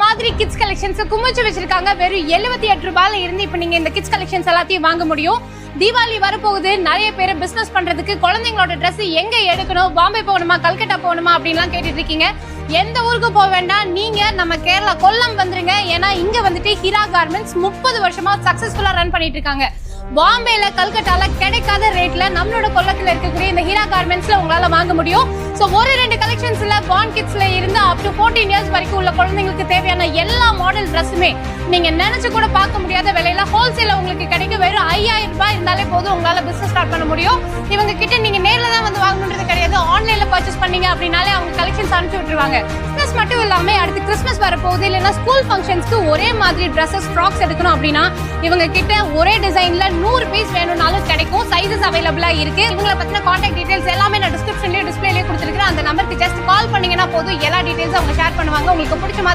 மாதிரி kids collections குமிச்சு வச்சிருக்காங்க. வெறும் 78 ரூபாயில இருந்து இப்ப நீங்க இந்த கிட்ஸ் கலெக்ஷன்ஸ் எல்லாத்தையும் வாங்க முடியும். தீபாவளி வரப்போகுது. நிறைய பேர் பிசினஸ் பண்றதுக்கு குழந்தைங்களோட ட்ரெஸ் எங்க எடுக்கணும், பாம்பே போகணுமா கல்கட்டா போகணுமா அப்படின்லாம் கேட்டுட்டு இருக்கீங்க. எந்த ஊருக்கு போக வேண்டாம், நீங்க நம்ம கேரளா கொல்லம் வந்துருங்க. ஏன்னா இங்க வந்துட்டு ஹீரா கார்மெண்ட்ஸ் 30 வருஷமா சக்சஸ்ஃபுல்லா ரன் பண்ணிட்டு இருக்காங்க. பாம்பேல கல்கட்டால கிடைக்காத ரேட்ல நம்மளோட கொல்லத்துல இருக்கக்கூடிய இந்த ஹீரா கார்மெண்ட்ஸ்ல உங்களால வாங்க முடியும். சோ ஒரு 2 கலெக்ஷன்ஸ்ல பார்ன் கிட்ஸ்ல இருந்து அப் டு 14 இயர்ஸ் வரைக்கும் உள்ள குழந்தைங்களுக்கு தேவையான எல்லா மாடல் ட்ரெஸ்ஸுமே நீங்க நினைச்சு கூட பார்க்க முடியாத விலையில ஹோல்சேல உங்களுக்கு கிடைக்கும். வெறும் 5000 ரூபாய் இருந்தாலே போதும் உங்களால பிசினஸ் ஸ்டார்ட் பண்ண முடியும். இவங்க கிட்ட நீங்க நேர்ல தான் வந்து வாங்கணும்ன்றது கிடையாது. ஆன்லைன்ல பர்ச்சேஸ் பண்ணீங்க அப்படின்னாலே அவங்க கலெக்ஷன்ஸ் அனுப்பிச்சு விட்டுருவாங்க. பிசினஸ் மட்டும் இல்லாம அடுத்து கிறிஸ்மஸ் வரப்போகுது, இல்லைன்னா ஸ்கூல் ஃபங்க்ஷன்ஸ்க்கு ஒரே மாதிரி ட்ரெஸ்ஸஸ் ஃப்ராக்ஸ் எடுக்கணும் அப்படின்னா இவங்க கிட்ட ஒரே டிசைன்ல 100 பீஸ் வேணும்னாலும் கிடைக்கும். சைஸஸ் அவைலபிளா இருக்கு. இவங்களை பத்தின கான்டாக்ட் டீடைல்ஸ் எல்லாமே நான் டிஸ்கிரிப்ஷன்லயே டிஸ்பிளேலயே கொடுத்துருக்கேன். அந்த நம்பருக்கு ஜஸ்ட் கால் பண்ணீங்கன்னா போதும், எல்லா டீடைல்ஸும் அவங்க ஷேர் பண்ணுவாங்க. உங்களுக்கு பிடிச்ச மாதிரி